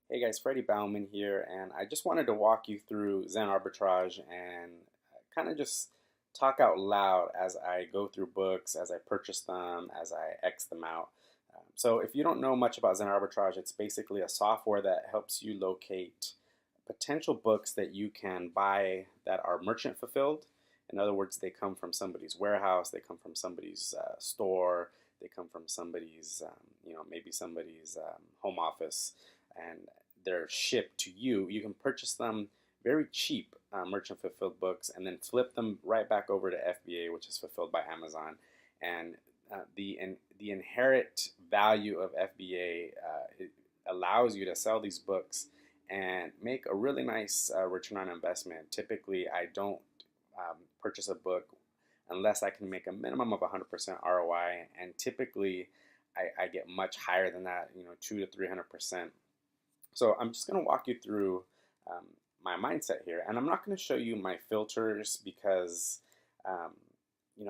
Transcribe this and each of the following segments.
Hey guys, Freddie Bauman here, and I just wanted to walk you through Zen Arbitrage and kind of just talk out loud as I go through books, as I purchase them, as I X them out. So, if you don't know much about Zen Arbitrage, it's basically a software that helps you locate potential books that you can buy that are merchant fulfilled. In other words, they come from somebody's warehouse, they come from somebody's store, they come from somebody's, maybe somebody's home office, and they're shipped to you. You can purchase them very cheap, merchant fulfilled books, and then flip them right back over to FBA, which is fulfilled by Amazon. And the inherent value of FBA it allows you to sell these books and make a really nice return on investment. Typically, I don't purchase a book unless I can make a minimum of 100% ROI, and typically I get much higher than that, 2 to 300%. So I'm just going to walk you through um, my mindset here, and I'm not going to show you my filters because um,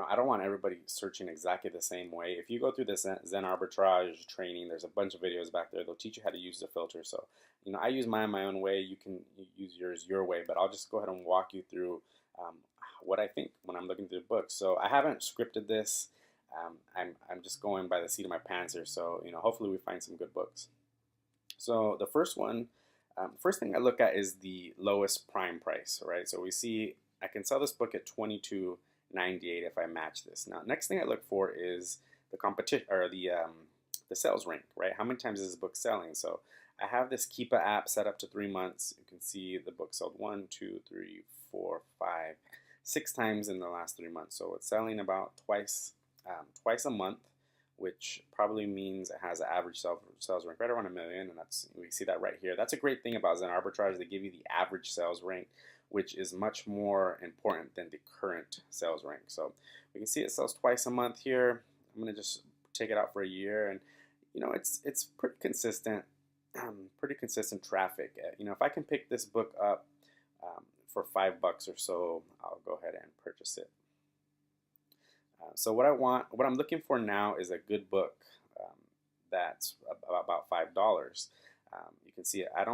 I don't want everybody searching exactly the same way. If you go through the Zen Arbitrage training, there's a bunch of videos back there. They'll teach you how to use the filter. So I use mine my own way. You can use yours your way, but I'll just go ahead and walk you through um, what I think when I'm looking through the book. So I haven't scripted this. I'm just going by the seat of my pants here. So hopefully we find some good books. So the first one, first thing I look at is the lowest prime price, right? So we see I can sell this book at 22.98 if I match this. Now, next thing I look for is the competition or the sales rank, right? How many times is this book selling? So I have this Keepa app set up to 3 months. You can see the book sold 1, 2, 3, 4, 5, 6 times in the last 3 months. So it's selling about twice a month, which probably means it has an average sales rank right around 1 million, and we see that right here. That's a great thing about Zen Arbitrage. They give you the average sales rank, which is much more important than the current sales rank. So we can see it sells twice a month here. I'm going to just take it out for a year, and it's pretty consistent, pretty consistent traffic. If I can pick this book up for $5 or so, I'll go ahead and purchase it. So what I'm looking for now is a good book that's about $5. You can see I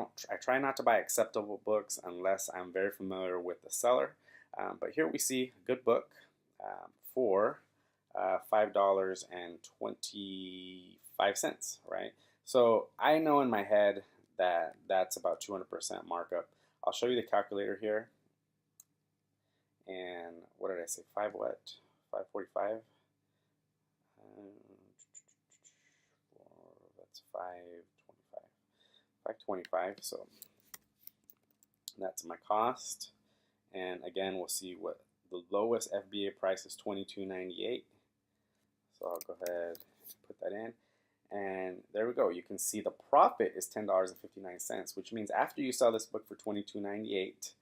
try not to buy acceptable books unless I'm very familiar with the seller. But here we see a good book for $5.25, right? So I know in my head that that's about 200% markup. I'll show you the calculator here. And what did I say? 5 what? 545. That's 525. 525. So that's my cost. And again, we'll see what the lowest FBA price is, $22.98. So I'll go ahead and put that in. And there we go. You can see the profit is $10.59, which means after you sell this book for $22.98,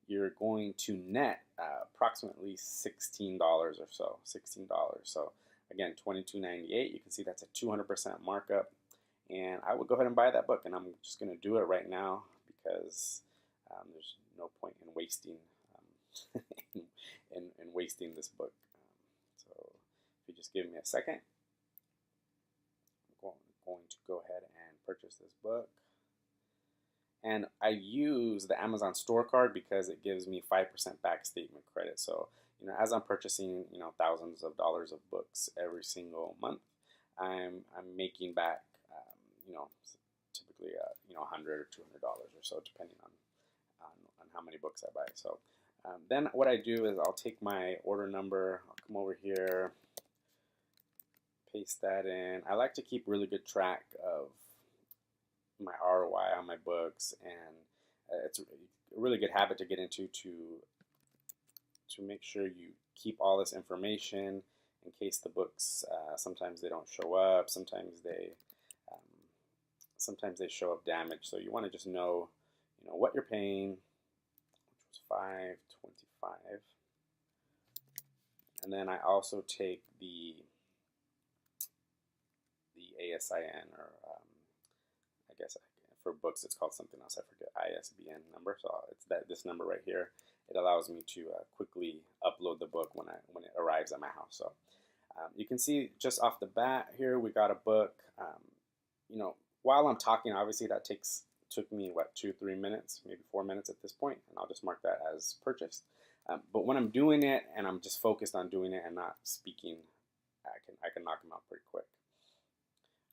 you're going to net approximately $16 or so. $16. So again, $22.98. You can see that's a 200% markup. And I would go ahead and buy that book, and I'm just going to do it right now because there's no point in wasting in wasting this book. So if you just give me a second, I'm going to go ahead and purchase this book. And I use the Amazon store card because it gives me 5% back statement credit. So, as I'm purchasing, thousands of dollars of books every single month, I'm making back, typically, $100 or $200 or so, depending on how many books I buy. So, then what I do is I'll take my order number, I'll come over here, paste that in. I like to keep really good track of my ROI on my books, and it's a really good habit to get into to make sure you keep all this information in case the books sometimes they don't show up, sometimes they show up damaged. So you want to just know what you're paying, which was $5.25, and then I also take the ASIN, or I guess for books it's called something else. I forget, ISBN number. So it's this number right here. It allows me to quickly upload the book when it arrives at my house. So you can see just off the bat here we got a book. While I'm talking, obviously that takes took me, what, 2, 3 minutes, maybe 4 minutes at this point, and I'll just mark that as purchased. But when I'm doing it and I'm just focused on doing it and not speaking, I can knock them out pretty quick.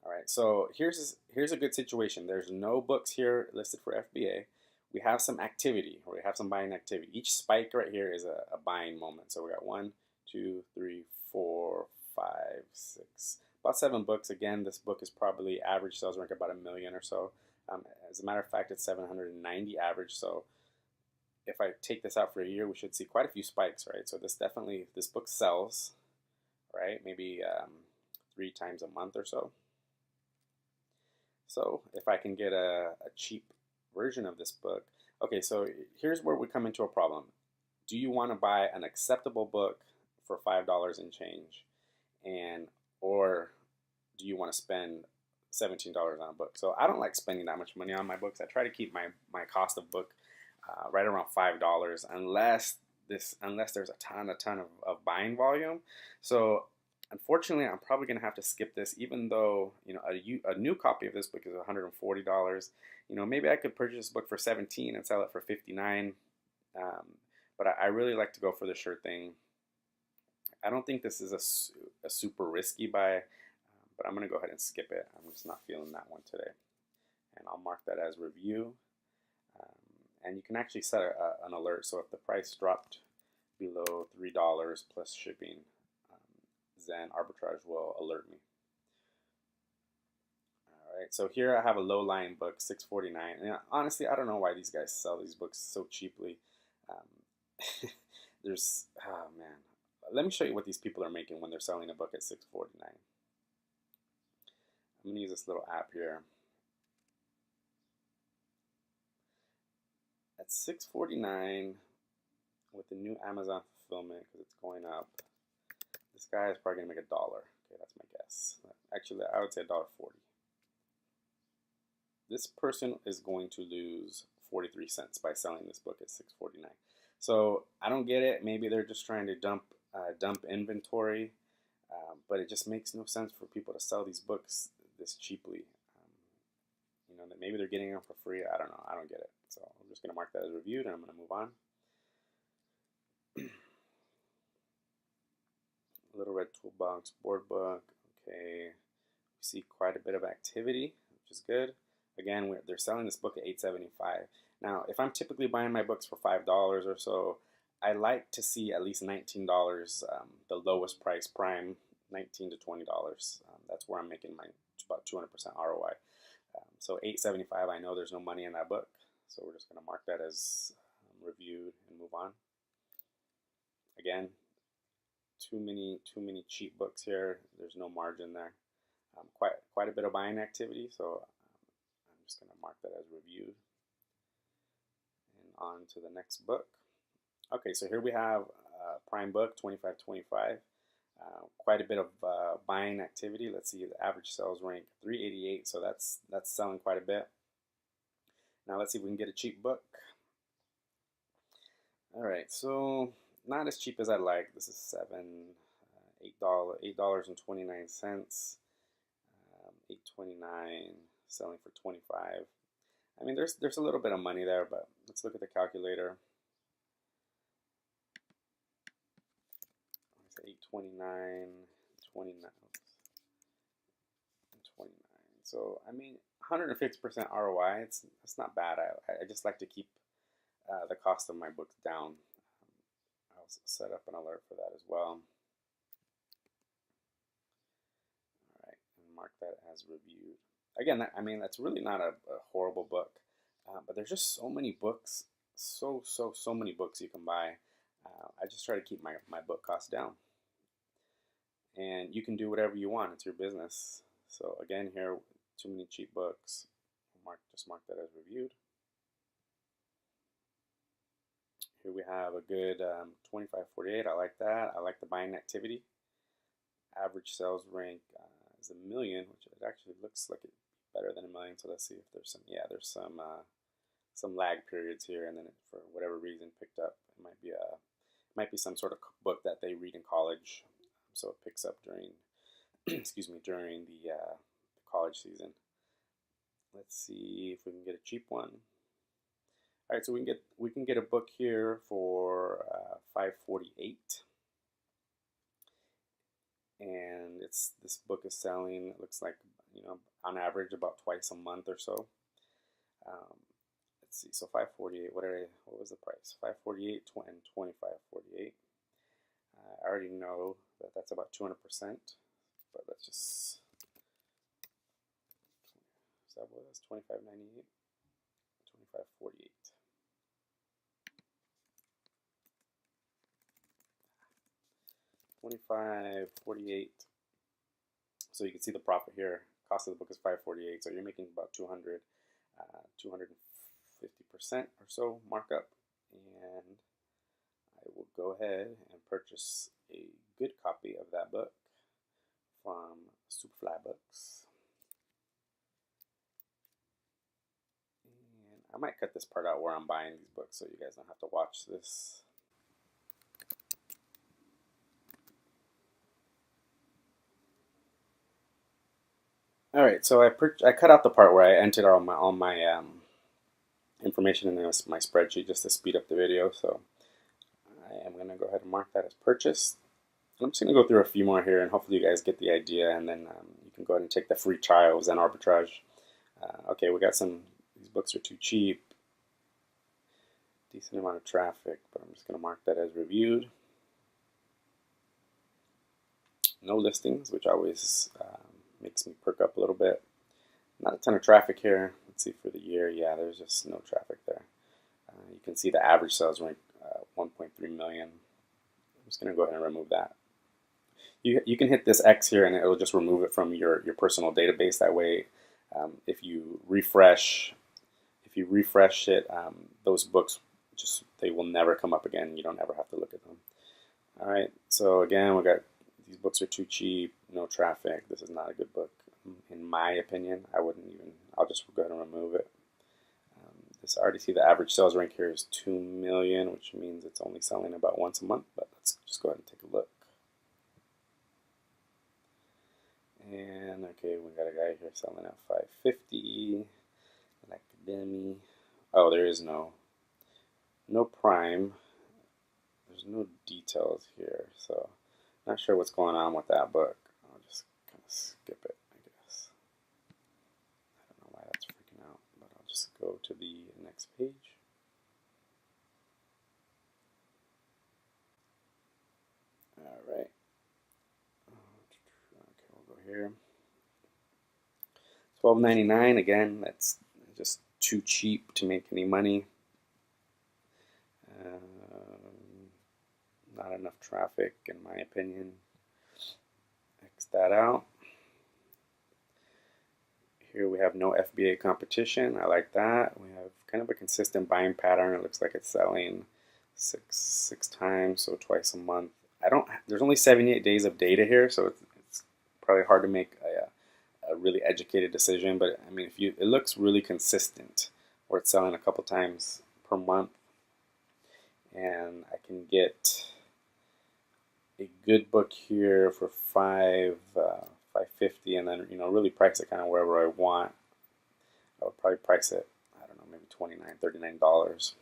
All right, so here's a good situation. There's no books here listed for FBA. We have some activity, or we have some buying activity. Each spike right here is a buying moment. So we got 1, 2, 3, 4, 5, 6, about 7 books. Again, this book is probably average sales rank about 1 million or so. As a matter of fact, it's 790 average. So if I take this out for a year, we should see quite a few spikes, right? So this book sells, right? Maybe 3 times a month or so. So if I can get a cheap version of this book, okay, so here's where we come into a problem. Do you want to buy an acceptable book for $5 and change, or do you want to spend $17 on a book? So I don't like spending that much money on my books. I try to keep my cost of book right around $5, unless there's a ton of buying volume. So unfortunately, I'm probably going to have to skip this, even though a new copy of this book is $140. Maybe I could purchase this book for $17 and sell it for $59. But I really like to go for the sure thing. I don't think this is a super risky buy, but I'm going to go ahead and skip it. I'm just not feeling that one today. And I'll mark that as review. And you can actually set an alert. So if the price dropped below $3 plus shipping, Zen Arbitrage will alert me. All right, so here I have a low-lying book, $6.49. And honestly, I don't know why these guys sell these books so cheaply. Oh man, let me show you what these people are making when they're selling a book at $6.49. I'm gonna use this little app here. At $6.49 with the new Amazon fulfillment, because it's going up, this guy is probably gonna make $1. Okay, that's my guess. Actually, I would say $1.40. This person is going to lose 43 cents by selling this book at $6.49. So I don't get it. Maybe they're just trying to dump inventory, but it just makes no sense for people to sell these books this cheaply. That maybe they're getting them for free. I don't know. I don't get it. So I'm just going to mark that as reviewed, and I'm going to move on. Little Red Toolbox board book. Okay, we see quite a bit of activity, which is good. Again, they're selling this book at $8.75. Now, if I'm typically buying my books for $5 or so, I like to see at least $19, the lowest price prime, $19 to $20. That's where I'm making my about 200% ROI. So $8.75, I know there's no money in that book, so we're just going to mark that as reviewed and move on. Again, too many cheap books here. There's no margin there. Quite a bit of buying activity, so I'm just going to mark that as reviewed. And on to the next book. Okay, so here we have prime book, $25.25. Quite a bit of buying activity. Let's see, the average sales rank 388, so that's selling quite a bit. Now let's see if we can get a cheap book. All right, so not as cheap as I'd like. This is $8.29, $8.29, selling for $25. I mean, there's a little bit of money there, but let's look at the calculator. $8.29, $29, $29. So I mean, 150% ROI. It's not bad. I just like to keep the cost of my books down. I'll set up an alert for that as well. All right, and mark that as reviewed. Again, I mean, that's really not a horrible book, but there's just so many books, so many books you can buy. I just try to keep my book cost down. And you can do whatever you want. It's your business. So again, here, too many cheap books. Just mark that as reviewed. Here we have a good $25.48. I like that. I like the buying activity. Average sales rank is 1 million, which it actually looks like it's better than 1 million. So let's see if there's some lag periods here, and then it, for whatever reason, picked up. It might be some sort of book that they read in college. So it picks up during, excuse me, during the college season. Let's see if we can get a cheap one. All right, so we can get a book here for $5.48, and this book is selling. It looks like, you know, on average about twice a month or so. Um, let's see, so 548. What was the price? 548 and 25.48. I already know that that's about 200%, but let's just, is that what it was? 25.98, 25.48. 25.48. So you can see the profit here. Cost of the book is 5.48, so you're making about 250% or so markup. And I will go ahead and purchase a good copy of that book from Superfly Books. And I might cut this part out where I'm buying these books so you guys don't have to watch this. All right, so I cut out the part where I entered all my information in my spreadsheet just to speed up the video. So I am going to go ahead and mark that as purchased. I'm just going to go through a few more here, and hopefully you guys get the idea, and then you can go ahead and take the free trial of Zen Arbitrage. Okay, we got these books are too cheap. Decent amount of traffic, but I'm just going to mark that as reviewed. No listings, which always makes me perk up a little bit. Not a ton of traffic here. Let's see for the year. Yeah, there's just no traffic there. You can see the average sales rank 1.3 million. I'm just going to go ahead and remove that. You can hit this X here and it will just remove it from your personal database. That way, if you refresh it, those books they will never come up again. You don't ever have to look at them. All right. So again, we got these books are too cheap, no traffic. This is not a good book, in my opinion. I'll just go ahead and remove it. I already see the average sales rank here is 2 million, which means it's only selling about once a month, but let's just go ahead and take a look. And okay, we got a guy here selling at 550, like Demi. Oh, there is no prime. There's no details here, so not sure what's going on with that book. I'll just kind of skip it, I guess. I don't know why that's freaking out, but I'll just go to the next page. All right. Okay, we'll go here. $12.99. Again, that's just too cheap to make any money. Not enough traffic, in my opinion. X that out. Here we have no FBA competition. I like that. We have kind of a consistent buying pattern. It looks like it's selling six times, so twice a month. There's only 78 days of data here, so it's probably hard to make a really educated decision. But I mean, it looks really consistent, where it's selling a couple times per month, and I can get a good book here for $5.50, and then really price it kind of wherever I want. I would probably price it, I don't know, maybe $29, $39.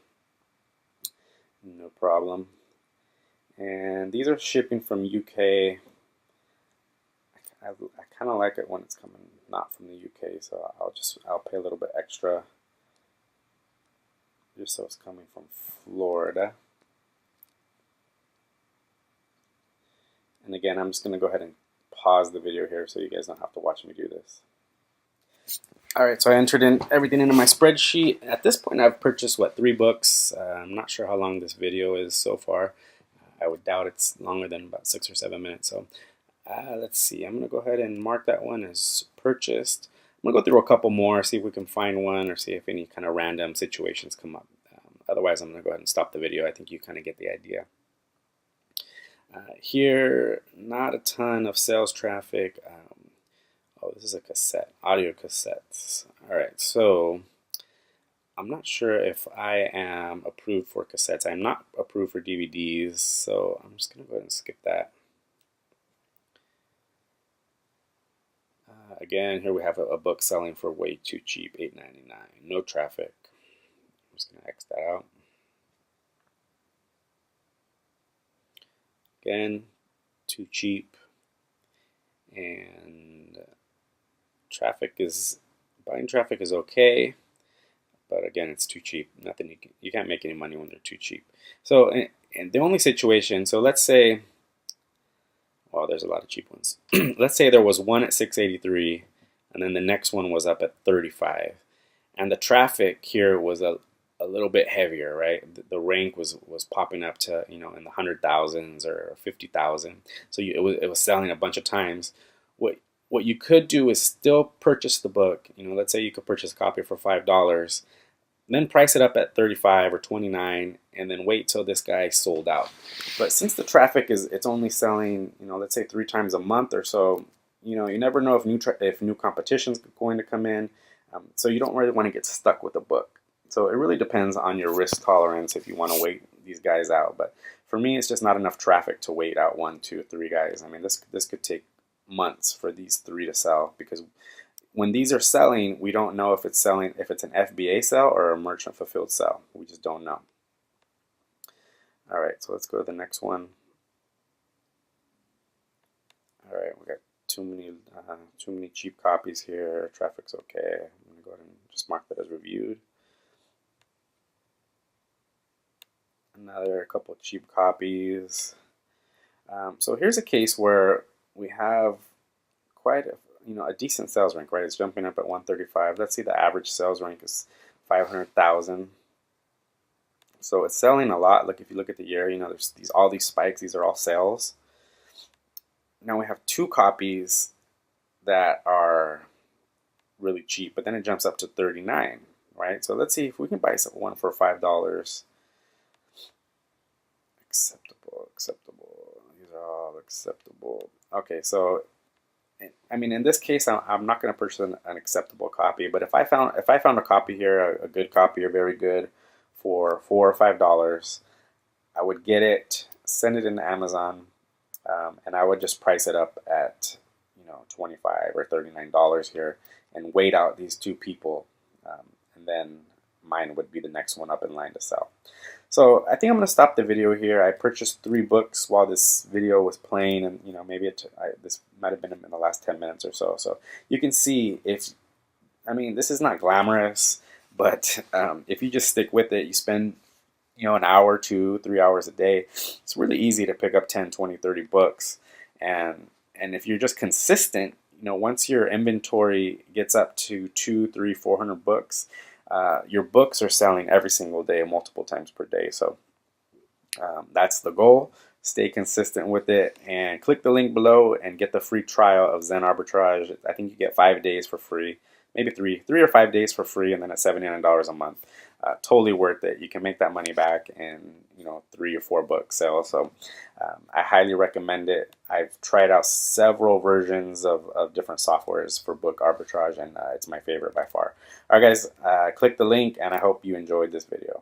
No problem. And these are shipping from UK. I kind of like it when it's coming not from the UK, so I'll pay a little bit extra just so it's coming from Florida. And again, I'm just going to go ahead and pause the video here so you guys don't have to watch me do this. Alright, so I entered in everything into my spreadsheet. At this point, I've purchased, 3 books. I'm not sure how long this video is so far. I would doubt it's longer than about 6 or 7 minutes. So let's see. I'm going to go ahead and mark that one as purchased. I'm going to go through a couple more, see if we can find one or see if any kind of random situations come up. Otherwise, I'm going to go ahead and stop the video. I think you kind of get the idea. Here, not a ton of sales traffic. Oh, this is a cassette, audio cassettes. Alright, so I'm not sure if I am approved for cassettes. I'm not approved for DVDs, so I'm just going to go ahead and skip that. Again, here we have a book selling for way too cheap, $8.99. No traffic. I'm just going to X that out. Again, too cheap. And buying traffic is okay, but again, it's too cheap. Nothing you can't make any money when they're too cheap. So, and the only situation, so let's say, well, there's a lot of cheap ones. Let's say there was one at 683, and then the next one was up at 35, and the traffic here was a little bit heavier, right? The rank was popping up to, you know, in the 100,000s or 50,000. So it was selling a bunch of times. What you could do is still purchase the book. You know, let's say you could purchase a copy for $5, then price it up at 35 or 29, and then wait till this guy sold out. But since the traffic it's only selling, you know, let's say 3 times a month or so, you know, you never know if new competition's going to come in. So you don't really want to get stuck with a book. So it really depends on your risk tolerance if you want to wait these guys out. But for me, it's just not enough traffic to wait out 1, 2, 3 guys. I mean, this could take months for these 3 to sell, because when these are selling, we don't know if it's selling, if it's an FBA sell or a merchant fulfilled sell. We just don't know. All right, so let's go to the next one. All right, we got too many cheap copies here. Traffic's okay. I'm gonna go ahead and just mark that as reviewed. Another couple of cheap copies. So here's a case where we have quite a decent sales rank, right? It's jumping up at 135. Let's see, the average sales rank is 500,000. So it's selling a lot. Like if you look at the year, you know, there's all these spikes. These are all sales. Now we have 2 copies that are really cheap, but then it jumps up to 39, right? So let's see if we can buy one for $5. Acceptable. These are all acceptable. Okay, so I mean, in this case, I'm not going to purchase an acceptable copy, but if I found a copy here, a good copy or very good, for $4 or $5, I would get it, send it into Amazon, and I would just price it up at, you know, $25 or $39 here, and wait out these 2 people, and then mine would be the next one up in line to sell. So I think I'm going to stop the video here. I purchased 3 books while this video was playing, and you know, maybe this might have been in the last 10 minutes or so. So you can see, I mean, this is not glamorous, but if you just stick with it, you spend, you know, an hour, 2, 3 hours a day, it's really easy to pick up 10, 20, 30 books. And if you're just consistent, you know, once your inventory gets up to 200, 300, 400 books, your books are selling every single day, multiple times per day. So that's the goal. Stay consistent with it, and click the link below and get the free trial of Zen Arbitrage. I think you get 5 days for free, maybe 3 or 5 days for free, and then at $79 a month. Totally worth it. You can make that money back in, you know, 3 or 4 book sales. So I highly recommend it. I've tried out several versions of different softwares for book arbitrage, and it's my favorite by far. All right, guys, click the link, and I hope you enjoyed this video.